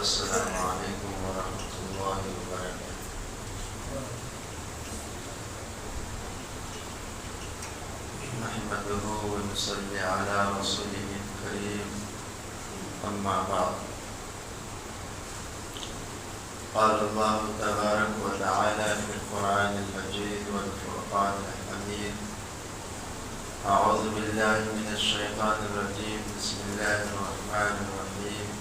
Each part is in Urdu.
السلام علیکم ورحمۃ اللہ وبرکاتہ۔ نحمده ونصلي على رسوله الكريم، أما بعد، قال الله تبارك وتعالى في القرآن المجيد والفرقان الحميد: أعوذ بالله من الشيطان الرجيم، بسم الله الرحمن الرحيم: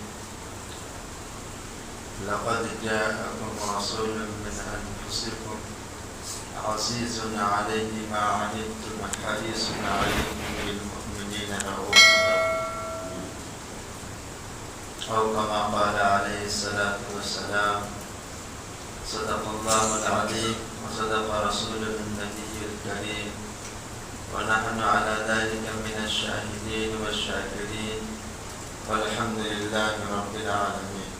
لقد جاءكم رسول من أنفسكم عزيز عليه ما عنتم حريص عليكم بالمؤمنين رؤوف رحيم، أو كما قال عليه الصلاة والسلام: صدق الله العظيم وصدق رسوله النبي الكريم، ونحن على ذلك من الشاهدين والشاكرين، والحمد لله رب العالمين۔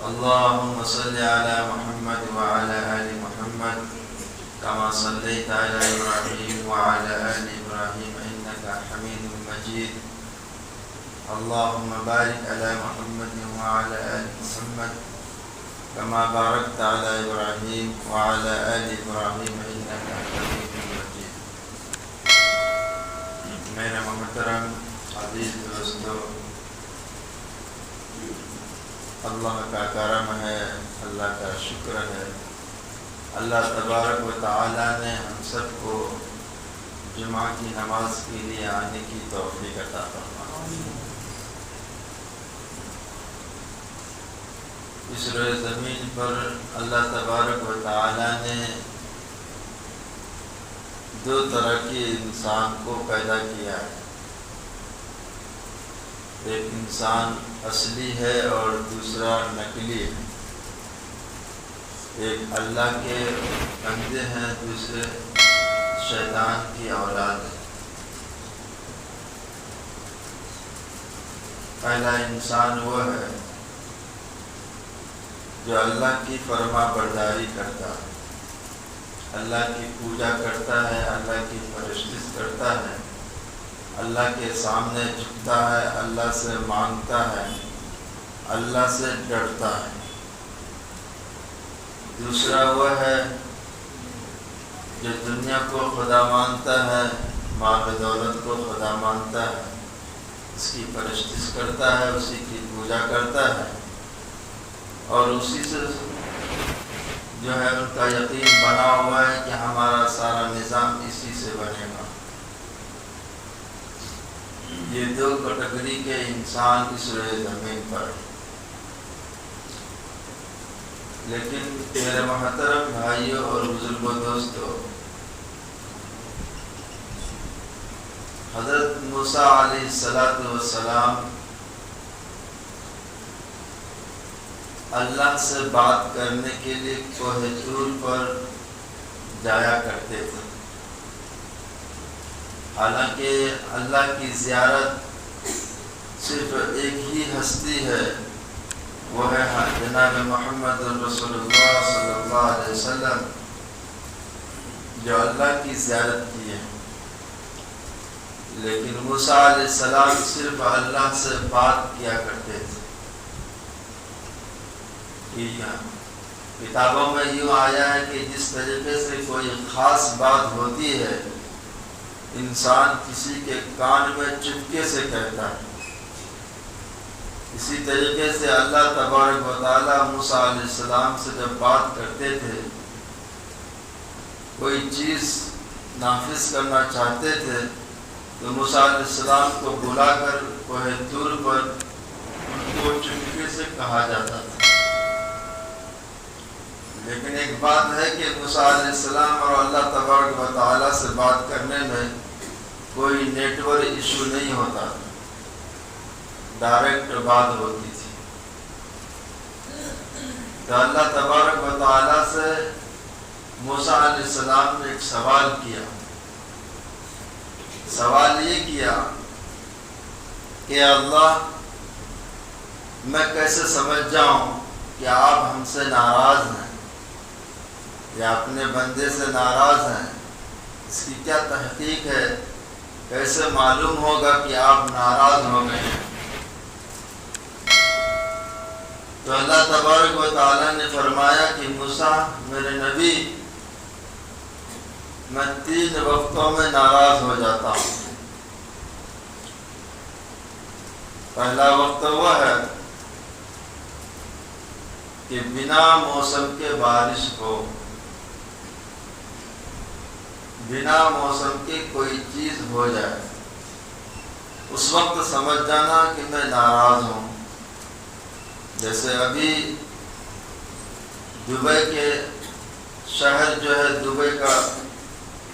اللهم صل على محمد وعلى آل محمد كما صليت على إبراهيم وعلى آل إبراهيم إنك حميد مجيد۔ اللهم بارك على محمد وعلى آل محمد كما باركت على إبراهيم وعلى آل إبراهيم إنك حميد مجيد۔ میرے محترم عزیز دوستو، اللہ کا کرم ہے، اللہ کا شکر ہے، اللہ تبارک و تعالی نے ہم سب کو جمعہ کی نماز کے لیے آنے کی توفیق عطا فرمائی۔ اس روئے زمین پر اللہ تبارک و تعالی نے دو طرح کے انسان کو پیدا کیا ہے، ایک انسان اصلی ہے اور دوسرا نقلی ہے، ایک اللہ کے بندے ہیں، دوسرے شیطان کی اولاد ہے۔ پہلا انسان وہ ہے جو اللہ کی فرما برداری کرتا ہے، اللہ کی پوجا کرتا ہے، اللہ کی پرستش کرتا ہے، اللہ کے سامنے جھکتا ہے، اللہ سے مانگتا ہے، اللہ سے ڈرتا ہے۔ دوسرا وہ ہے جو دنیا کو خدا مانتا ہے، مال و دولت کو خدا مانتا ہے، اس کی پرستش کرتا ہے، اسی کی پوجا کرتا ہے، اور اسی سے جو ہے ان کا یقین بنا ہوا ہے کہ ہمارا سارا نظام اسی سے بنے گا۔ یہ دو کیٹیگری کے انسان اس روئے زمین پر۔ لیکن میرے محترم بھائیوں اور بزرگوں دوستو، حضرت موسیٰ علیہ السلام اللہ سے بات کرنے کے لیے کوہ طور پر جایا کرتے تھے۔ حالانکہ اللہ کی زیارت صرف ایک ہی ہستی ہے، وہ ہے جناب محمد رسول اللہ صلی اللہ علیہ وسلم، جو اللہ کی زیارت کی ہے۔ لیکن موسیٰ علیہ السلام صرف اللہ سے بات کیا کرتے تھے۔ کتابوں میں یوں آیا ہے کہ جس طریقے سے کوئی خاص بات ہوتی ہے، انسان کسی کے کان میں چپکے سے کہتا ہے، اسی طریقے سے اللہ تبارک و تعالی موسیٰ علیہ السلام سے جب بات کرتے تھے، کوئی چیز نافذ کرنا چاہتے تھے، تو موسیٰ علیہ السلام کو بلا کر کوہ طور پر ان کو چپکے سے کہا جاتا تھا۔ لیکن ایک بات ہے کہ موسیٰ علیہ السلام اور اللہ تبارک و تعالی سے بات کرنے میں کوئی نیٹ ورک ایشو نہیں ہوتا، ڈائریکٹ بات ہوتی تھی۔ تو اللہ تبارک و تعالی سے موسیٰ علیہ السلام نے ایک سوال کیا۔ سوال یہ کیا کہ اللہ، میں کیسے سمجھ جاؤں کہ آپ ہم سے ناراض ہیں یا اپنے بندے سے ناراض ہیں؟ اس کی کیا تحقیق ہے؟ کیسے معلوم ہوگا کہ آپ ناراض ہو گئے ہیں؟ تو اللہ تبارک و تعالیٰ نے فرمایا کہ موسیٰ میرے نبی، میں 3 وقتوں میں ناراض ہو جاتا ہوں۔ پہلا وقت وہ ہے کہ بنا موسم کے بارش ہو، بنا موسم کی کوئی چیز ہو جائے، اس وقت سمجھ جانا کہ میں ناراض ہوں۔ جیسے ابھی دبئی کے شہر جو ہے، دبئی کا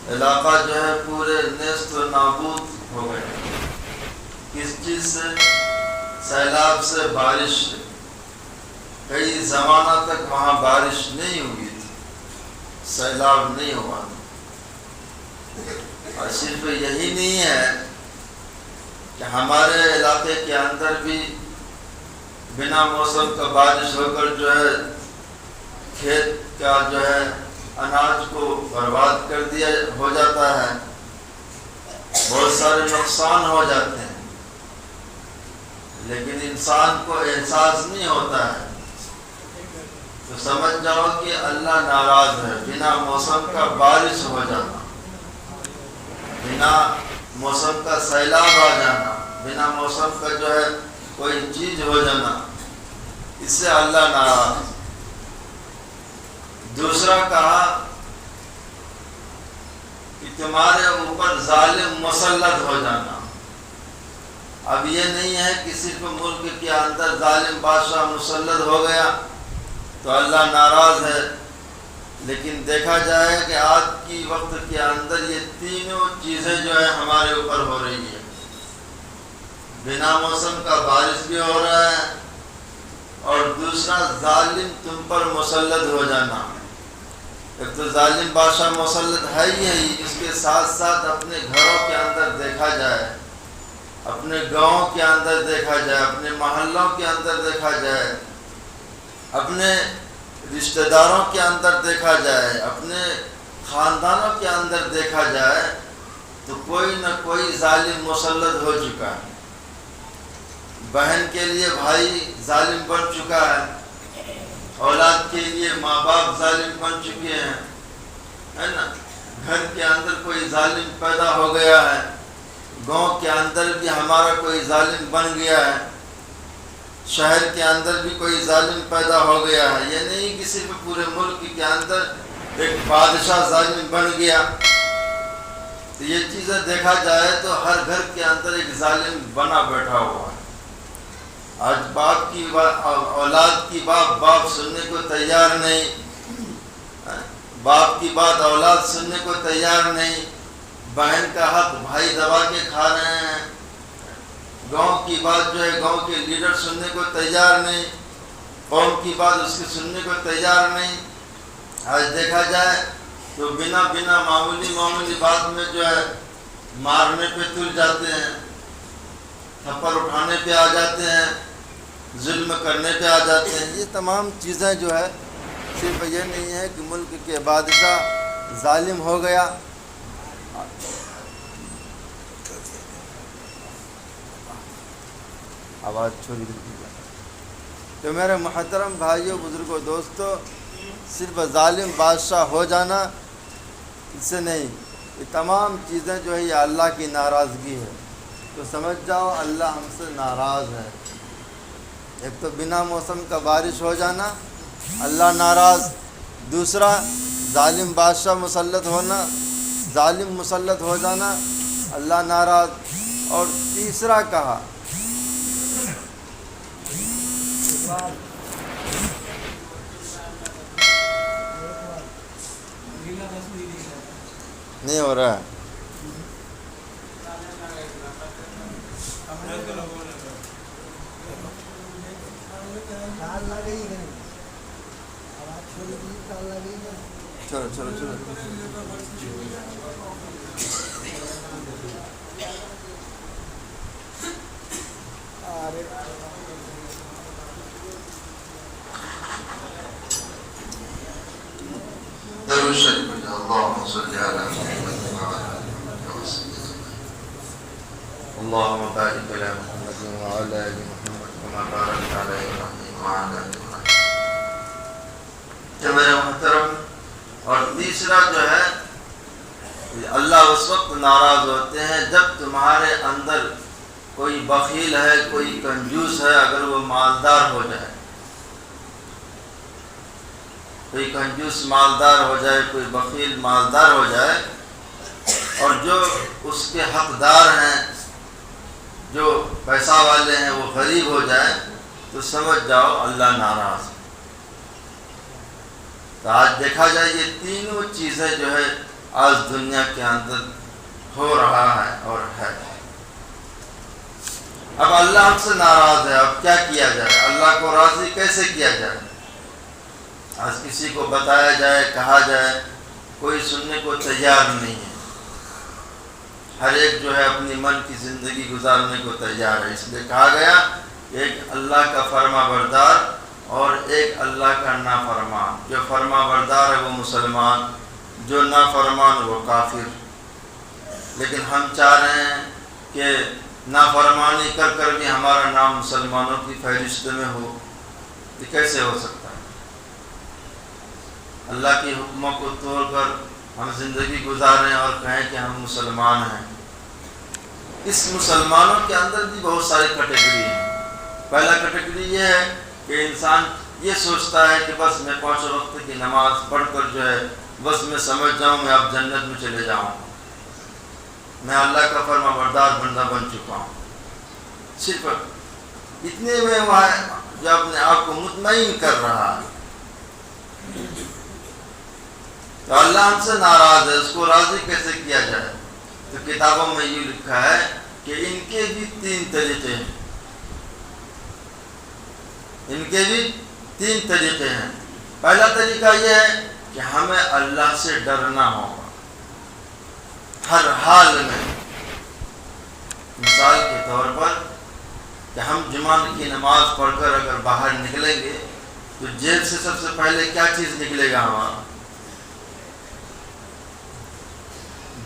علاقہ جو ہے پورے نیست و نابود ہو گئے۔ کس چیز سے؟ سیلاب سے، بارش سے۔ کئی زمانہ تک وہاں بارش نہیں ہوئی تھی، سیلاب نہیں ہوا۔ اور صرف یہی نہیں ہے کہ ہمارے علاقے کے اندر بھی بنا موسم کا بارش ہو کر جو ہے کھیت کا جو ہے اناج کو برباد کر دیا ہو جاتا ہے، بہت سارے نقصان ہو جاتے ہیں، لیکن انسان کو احساس نہیں ہوتا ہے۔ تو سمجھ جاؤ کہ اللہ ناراض ہے۔ بنا موسم کا بارش ہو جانا، بنا موسم کا سیلاب آ جانا، بنا موسم کا جو ہے کوئی چیز ہو جانا، اس سے اللہ ناراض۔ دوسرا کہا کہ تمہارے اوپر ظالم مسلط ہو جانا۔ اب یہ نہیں ہے کہ صرف ملک کے اندر ظالم بادشاہ مسلط ہو گیا تو اللہ ناراض ہے، لیکن دیکھا جائے کہ آج کی وقت کے اندر یہ تینوں چیزیں جو ہے ہمارے اوپر ہو رہی ہے۔ بنا موسم کا بارش بھی ہو رہا ہے، اور دوسرا ظالم تم پر مسلط ہو جانا۔ ایک تو ظالم بادشاہ مسلط ہے ہی، اس کے ساتھ ساتھ اپنے گھروں کے اندر دیکھا جائے، اپنے گاؤں کے اندر دیکھا جائے، اپنے محلوں کے اندر دیکھا جائے، اپنے رشتہ داروں کے اندر دیکھا جائے، اپنے خاندانوں کے اندر دیکھا جائے، تو کوئی نہ کوئی ظالم مسلط ہو چکا ہے۔ بہن کے لیے بھائی ظالم بن چکا ہے، اولاد کے لیے ماں باپ ظالم بن چکے ہیں، ہے نا؟ گھر کے اندر کوئی ظالم پیدا ہو گیا ہے، گاؤں کے اندر بھی ہمارا کوئی ظالم بن گیا ہے، شہر کے اندر بھی کوئی ظالم پیدا ہو گیا ہے۔ یہ نہیں کہ صرف پورے ملک کے اندر ایک بادشاہ ظالم بن گیا۔ تو یہ چیزیں دیکھا جائے تو ہر گھر کے اندر ایک ظالم بنا بیٹھا ہوا ہے۔ آج باپ کی اولاد کی باپ سننے کو تیار نہیں، باپ کی بات اولاد سننے کو تیار نہیں، بہن کا حق بھائی دبا کے کھا رہے ہیں، گاؤں کی بات جو ہے گاؤں کے لیڈر سننے کو تیار نہیں، قوم کی بات اس کی سننے کو تیار نہیں۔ آج دیکھا جائے تو بنا معمولی بات میں جو ہے مارنے پہ تل جاتے ہیں، تھپڑ اٹھانے پہ آ جاتے ہیں، ظلم کرنے پہ آ جاتے ہیں۔ یہ تمام چیزیں جو ہے صرف یہ نہیں ہے کہ ملک کے بادشاہ ظالم ہو گیا، آواز چھوڑی۔ تو میرے محترم بھائیوں، بزرگوں، دوستوں، صرف ظالم بادشاہ ہو جانا اس سے نہیں، یہ تمام چیزیں جو ہے یہ اللہ کی ناراضگی ہے۔ تو سمجھ جاؤ اللہ ہم سے ناراض ہے۔ ایک تو بنا موسم کا بارش ہو جانا، اللہ ناراض۔ دوسرا ظالم بادشاہ مسلط ہونا، ظالم مسلط ہو جانا، اللہ ناراض۔ اور تیسرا کہا نہیں ہو رہا ہے۔ چلو درود شریف پڑھیں۔ اللهم صل على محمد وعلى آل محمد وسلم۔ اللهم بارك على محمد وعلى آل محمد كما باركت على إبراهيم وعلى آل تیسرا جو ہے اللہ اس وقت ناراض ہوتے ہیں جب تمہارے اندر کوئی بخیل ہے، کوئی کنجوس ہے، اگر وہ مالدار ہو جائے، کوئی کنجوس مالدار ہو جائے، کوئی بخیل مالدار ہو جائے، اور جو اس کے حقدار ہیں، جو پیسہ والے ہیں، وہ غریب ہو جائے، تو سمجھ جاؤ اللہ ناراض ہے۔ تو آج دیکھا جائے یہ تینوں چیزیں جو ہے آج دنیا کے اندر ہو رہا ہے اور ہے۔ اب اللہ ہم سے ناراض ہے، اب کیا کیا جائے؟ اللہ کو راضی کیسے کیا جائے؟ آج کسی کو بتایا جائے، کہا جائے، کوئی سننے کو تیار نہیں ہے۔ ہر ایک جو ہے اپنی من کی زندگی گزارنے کو تیار ہے۔ اس لیے کہا گیا ایک اللہ کا فرما بردار اور ایک اللہ کا نافرمان۔ جو فرما بردار ہے وہ مسلمان، جو نافرمان وہ کافر۔ لیکن ہم چاہ رہے ہیں کہ نافرمانی کر کر بھی ہمارا نام مسلمانوں کی فہرست میں ہو، یہ کیسے ہو سکتا ہے؟ اللہ کی حکموں کو توڑ کر ہم زندگی گزاریں اور کہیں کہ ہم مسلمان ہیں۔ اس مسلمانوں کے اندر بھی بہت ساری کیٹیگری ہیں۔ پہلا کیٹیگری یہ ہے کہ انسان یہ سوچتا ہے کہ بس میں 5 وقت کی نماز پڑھ کر جو ہے بس میں سمجھ جاؤں میں اب جنت میں چلے جاؤں، میں اللہ کا فرما بردار بندہ بن چکا ہوں۔ صرف اتنے میں وہ ہے جو اپنے آپ کو مطمئن کر رہا ہے۔ تو اللہ ہم سے ناراض ہے، اس کو راضی کیسے کیا جائے؟ تو کتابوں میں یہ لکھا ہے کہ ان کے بھی 3 طریقے ہیں، ان کے بھی 3 طریقے ہیں۔ پہلا طریقہ یہ ہے کہ ہمیں اللہ سے ڈرنا ہوگا ہر حال میں۔ مثال کے طور پر کہ ہم جمعہ کی نماز پڑھ کر اگر باہر نکلیں گے تو جیب سے سب سے پہلے کیا چیز نکلے گا ہمارا؟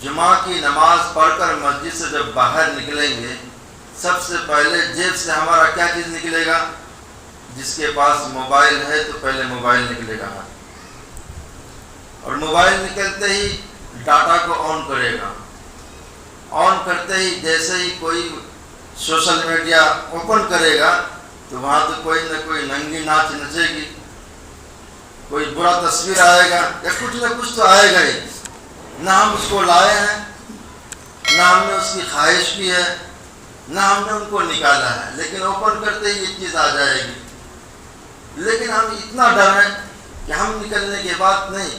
جمعہ کی نماز پڑھ کر مسجد سے جب باہر نکلیں گے سب سے پہلے جیب سے ہمارا کیا چیز نکلے گا؟ جس کے پاس موبائل ہے تو پہلے موبائل نکلے گا، اور موبائل نکلتے ہی ڈاٹا کو آن کرے گا۔ آن کرتے ہی جیسے ہی کوئی سوشل میڈیا اوپن کرے گا تو وہاں تو کوئی نہ کوئی ننگی ناچ نچے گی، کوئی برا تصویر آئے گا یا کچھ نہ کچھ تو آئے گا ہی۔ نہ ہم اس کو لائے ہیں، نہ ہم نے اس کی خواہش کی ہے، نہ ہم نے ان کو نکالا ہے، لیکن اوپن کرتے ہی یہ چیز آ جائے گی۔ لیکن ہم اتنا ڈر ہیں کہ ہم نکلنے کے بعد نہیں،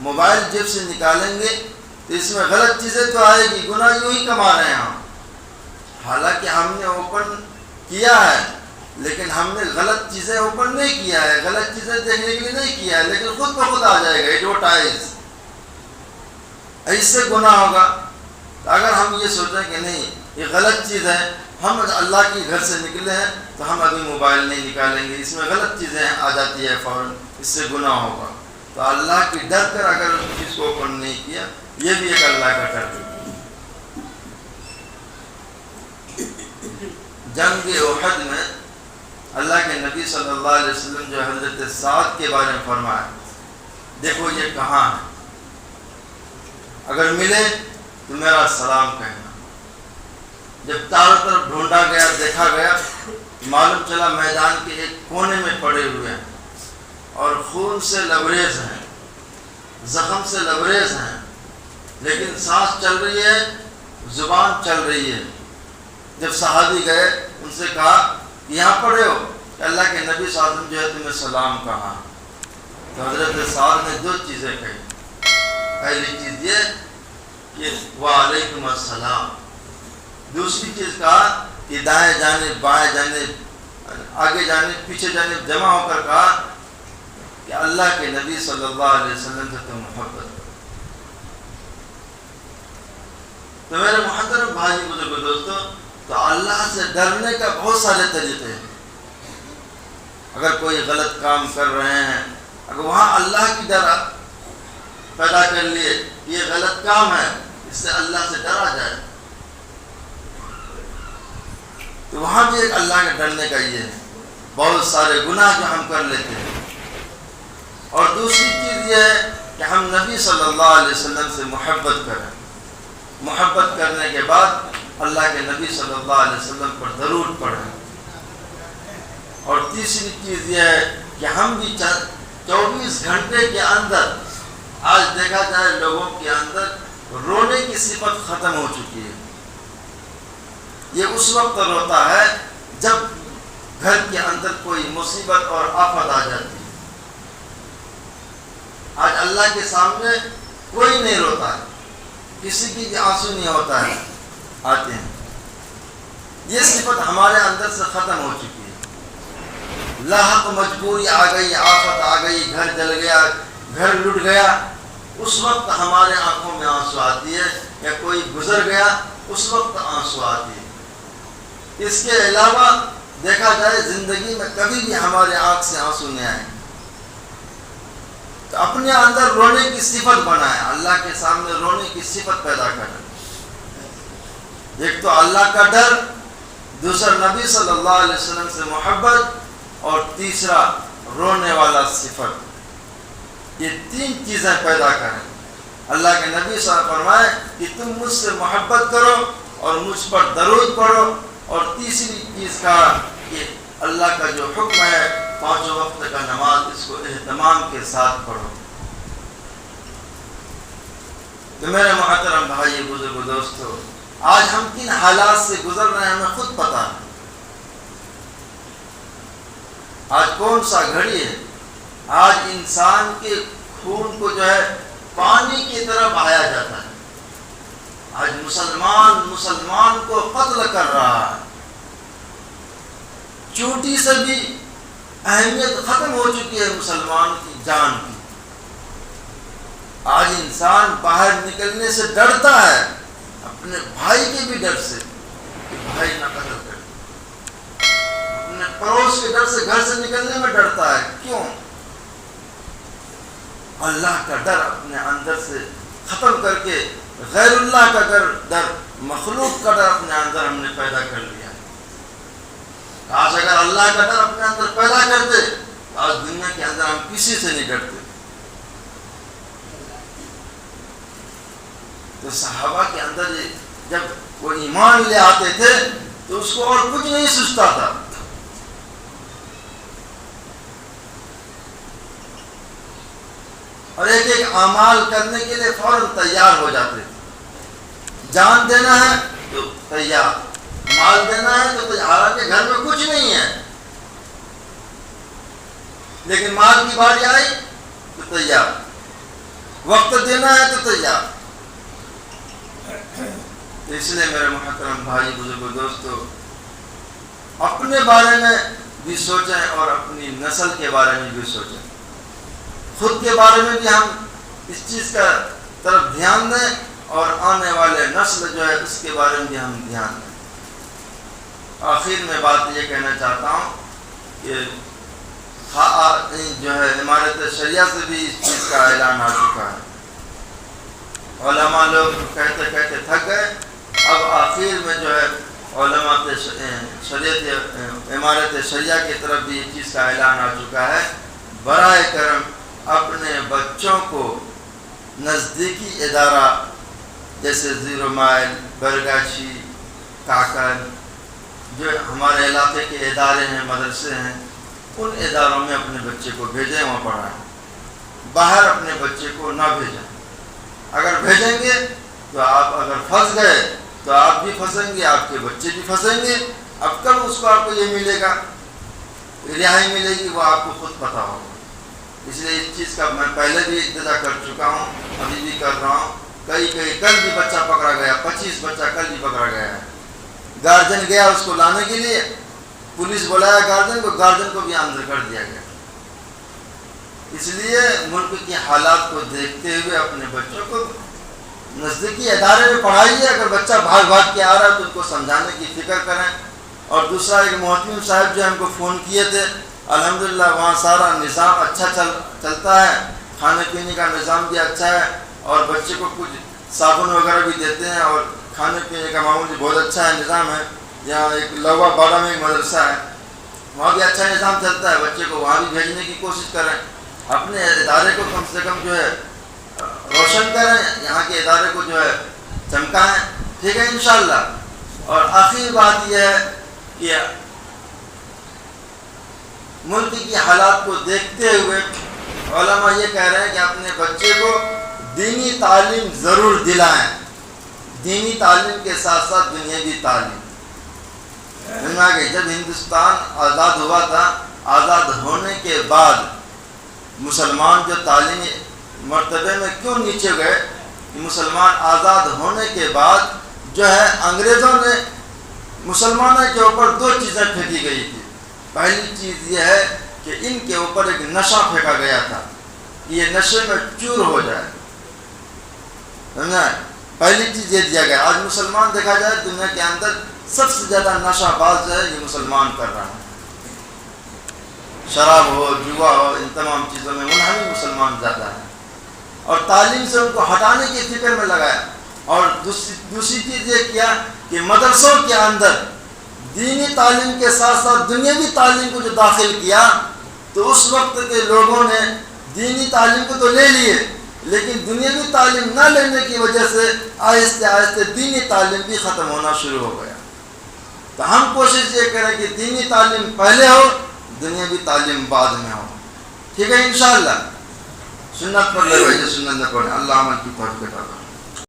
موبائل جیب سے نکالیں گے تو اس میں غلط چیزیں تو آئے گی، گناہ یوں ہی کما رہے ہیں ہم۔ حالانکہ ہم نے اوپن کیا ہے لیکن ہم نے غلط چیزیں اوپن نہیں کیا ہے، غلط چیزیں دیکھنے کے لیے نہیں کیا ہے، لیکن خود بخود آ جائے گا ایڈورٹائز، ایسے گناہ ہوگا۔ اگر ہم یہ سوچیں کہ نہیں یہ غلط چیز ہے، ہم اللہ کے گھر سے نکلے ہیں تو ہم ابھی موبائل نہیں نکالیں گے، اس میں غلط چیزیں آ جاتی ہے فوراً، اس سے گناہ ہوگا۔ تو اللہ کی ڈر کر اگر اس چیز کو اوپن نہیں کیا، یہ بھی ایک اللہ کا ڈر ہے۔ جنگ احد میں اللہ کے نبی صلی اللہ علیہ وسلم جو حضرت سعد کے بارے میں فرمایا، دیکھو یہ کہاں ہے، اگر ملے تو میرا سلام کہنا۔ جب چاروں طرف ڈھونڈا گیا، دیکھا گیا، معلوم چلا میدان کے ایک کونے میں پڑے ہوئے ہیں اور خون سے لبریز ہیں، زخم سے لبریز ہیں، لیکن سانس چل رہی ہے، زبان چل رہی ہے۔ جب صحابی گئے ان سے کہا کہ یہاں پڑے ہو کہ اللہ کے نبی صلی اللہ علیہ وسلم جو ہے تمہیں سلام کہا۔ تو حضرت سعد نے 2 چیزیں کہی۔ پہلی چیز یہ کہ وعلیکم السلام، دوسری چیز کہا کہ دائیں جانب بائیں جانب آگے جانب پیچھے جانب جمع ہو کر کہا کہ اللہ کے نبی صلی اللہ علیہ وسلم سے تم محبت۔ تو میرے محترم بھائی بزرگ دوستوں، تو اللہ سے ڈرنے کا بہت سارے طریقے ہیں۔ اگر کوئی غلط کام کر رہے ہیں، اگر وہاں اللہ کی ڈر پیدا کر لیے کہ یہ غلط کام ہے، اس سے اللہ سے ڈرا جائے، تو وہاں بھی ایک اللہ کے ڈرنے کا یہ ہے۔ بہت سارے گناہ جو ہم کر لیتے ہیں، اور دوسری چیز یہ ہے کہ ہم نبی صلی اللہ علیہ وسلم سے محبت کریں، محبت کرنے کے بعد اللہ کے نبی صلی اللہ علیہ وسلم پر درود پڑھیں، اور تیسری چیز یہ ہے کہ ہم بھی 24 گھنٹے کے اندر، آج دیکھا جائے لوگوں کے اندر رونے کی صفت ختم ہو چکی ہے. یہ اس وقت روتا ہے جب گھر کے اندر کوئی مصیبت اور آفت آ جاتی ہے. آج اللہ کے سامنے کوئی نہیں روتا ہے، کسی کی بھی آنسو نہیں ہوتا ہے آتے ہیں. یہ صفت ہمارے اندر سے ختم ہو چکی ہے. لاحق مجبوری آ گئی، آفت آ گئی، گھر جل گیا، گھر لٹ گیا، اس وقت ہمارے آنکھوں میں آنسو آتی ہے، یا کوئی گزر گیا اس وقت آنسو آتی ہے. اس کے علاوہ دیکھا جائے زندگی میں کبھی بھی ہمارے آنکھ سے آنسو نہیں آئے. تو اپنے اندر رونے کی صفت بنائیں، اللہ کے سامنے رونے کی صفت پیدا کریں. ایک تو اللہ کا ڈر، دوسرا نبی صلی اللہ علیہ وسلم سے محبت، اور تیسرا رونے والا صفت. یہ 3 چیزیں پیدا کریں. اللہ کے نبی صلی اللہ علیہ وسلم فرمائے کہ تم مجھ سے محبت کرو اور مجھ پر درود پڑھو، اور تیسری چیز کا کہ اللہ کا جو حکم ہے 5 وقت کا نماز، اس کو اہتمام کے ساتھ پڑھو. تو میرے محترم بھائی، بزرگ، دوستو، آج ہم کن حالات سے گزر رہے ہیں ہمیں خود پتہ ہے. آج کون سا گھڑی ہے، آج انسان کے خون کو جو ہے پانی کی طرح بہایا جاتا ہے. آج مسلمان کو قتل کر رہا ہے. چوٹی سے بھی اہمیت ختم ہو چکی ہے مسلمان کی جان کی. آج انسان باہر نکلنے سے ڈرتا ہے، اپنے بھائی کے بھی ڈر سے کہ بھائی نہ قتل کر، اپنے پڑوس کے ڈر سے گھر سے نکلنے میں ڈرتا ہے. کیوں؟ اللہ کا ڈر اپنے اندر سے ختم کر کے غیر اللہ کا ڈر، مخلوق کا ڈر اپنے اندر ہم نے پیدا کر لیا. آج اگر اللہ کا ڈر اپنے اندر پیدا کرتے تو آج دنیا کے اندر ہم کسی سے نہیں ڈرتے. تو صحابہ کے اندر جب وہ ایمان لے آتے تھے تو اس کو اور کچھ نہیں سوچتا تھا. اور ایک اعمال کرنے کے لیے فوراً تیار ہو جاتے تھے. جان دینا ہے تو تیار، مال دینا ہے تو حالانکہ گھر میں کچھ نہیں ہے، لیکن مال کی باری آئی تو تیار، وقت دینا ہے تو تیار. تو اس لیے میرے محترم بھائی، بزرگ، دوستو، اپنے بارے میں بھی سوچیں اور اپنی نسل کے بارے میں بھی سوچیں. خود کے بارے میں بھی ہم اس چیز کا طرف دھیان دیں، اور آنے والے نسل جو ہے اس کے بارے میں بھی ہم دھیان دیں. آخر میں بات یہ کہنا چاہتا ہوں کہ جو ہے امارت شریعہ سے بھی اس چیز کا اعلان آ چکا ہے. علماء لوگ کہتے کہتے تھک گئے. اب آخر میں جو ہے علماء شریعت امارت شریعہ کی طرف بھی اس چیز کا اعلان آ چکا ہے. برائے کرم اپنے بچوں کو نزدیکی ادارہ جیسے زیرو مائل، برگاچی، کاکر، جو ہمارے علاقے کے ادارے ہیں، مدرسے ہیں، ان اداروں میں اپنے بچے کو بھیجیں، وہاں پڑھائیں. باہر اپنے بچے کو نہ بھیجیں. اگر بھیجیں گے تو آپ اگر پھنس گئے تو آپ بھی پھنسیں گے، آپ کے بچے بھی پھنسیں گے. اب کب اس کو آپ کو یہ ملے گا، رہائی ملے گی، وہ آپ کو خود پتہ ہوگا. اس لیے اس چیز کا میں پہلے بھی ابتدا کر چکا ہوں، ابھی بھی کر رہا ہوں. کل بھی بچہ پکڑا گیا، 25 بچہ کل بھی پکڑا گیا ہے. گارجن گیا اس کو لانے کے لیے، پولیس بلایا گارجن کو بھی اندر کر دیا گیا. اس لیے ملک کے حالات کو دیکھتے ہوئے اپنے بچوں کو نزدیکی ادارے میں پڑھائیے. اگر بچہ بھاگ بھاگ کے آ رہا ہے تو ان کو سمجھانے کی فکر کریں. اور دوسرا، ایک محتمم صاحب جو ہم کو فون کیے تھے، الحمدللہ وہاں سارا نظام اچھا چلتا ہے، کھانے پینے کا نظام بھی اچھا ہے، اور بچے کو کچھ صابن وغیرہ بھی دیتے ہیں، اور کھانے پینے کا معمول بھی بہت اچھا ہے، نظام ہے. یہاں ایک لوا باڑہ میں ایک مدرسہ ہے، وہاں بھی اچھا نظام چلتا ہے. بچے کو وہاں بھی بھیجنے کی کوشش کریں. اپنے ادارے کو کم سے کم جو ہے روشن کریں، یہاں کے ادارے کو جو ہے چمکائیں، ٹھیک ہے انشاءاللہ۔ اور آخری بات یہ ہے کہ ملک کی حالات کو دیکھتے ہوئے علماء یہ کہہ رہے ہیں کہ اپنے بچے کو دینی تعلیم ضرور دلائیں، دینی تعلیم کے ساتھ ساتھ دنیاوی تعلیم۔ جب ہندوستان آزاد ہوا تھا، آزاد ہونے کے بعد مسلمان جو تعلیمی مرتبے میں کیوں نیچے گئے کہ مسلمان آزاد ہونے کے بعد جو ہے انگریزوں نے مسلمانوں کے اوپر دو چیزیں پھینکی گئی تھی۔ پہلی چیز یہ ہے کہ ان کے اوپر ایک نشہ پھینکا گیا تھا کہ یہ نشے میں چور ہو جائے، سمجھا؟ پہلی چیز یہ دیا گیا۔ آج مسلمان دیکھا جائے دنیا کے اندر سب سے زیادہ نشہ باز جو ہے یہ مسلمان کر رہا ہے، شراب ہو، جوا ہو، ان تمام چیزوں میں منہمک مسلمان زیادہ ہے، اور تعلیم سے ان کو ہٹانے کی فکر میں لگایا۔ اور دوسری چیز یہ کیا کہ مدرسوں کے اندر دینی تعلیم کے ساتھ ساتھ دنیاوی تعلیم کو جو داخل کیا، تو اس وقت کے لوگوں نے دینی تعلیم کو تو لے لیے، لیکن دنیاوی تعلیم نہ لینے کی وجہ سے آہستہ آہستہ دینی تعلیم بھی ختم ہونا شروع ہو گیا۔ تو ہم کوشش یہ کریں کہ دینی تعلیم پہلے ہو، دنیاوی تعلیم بعد میں ہو، ٹھیک ہے انشاءاللہ۔ سنت پر لے بھائی، سنت نہ پڑھیں، اللہ عمل کی توفیق عطا کرے۔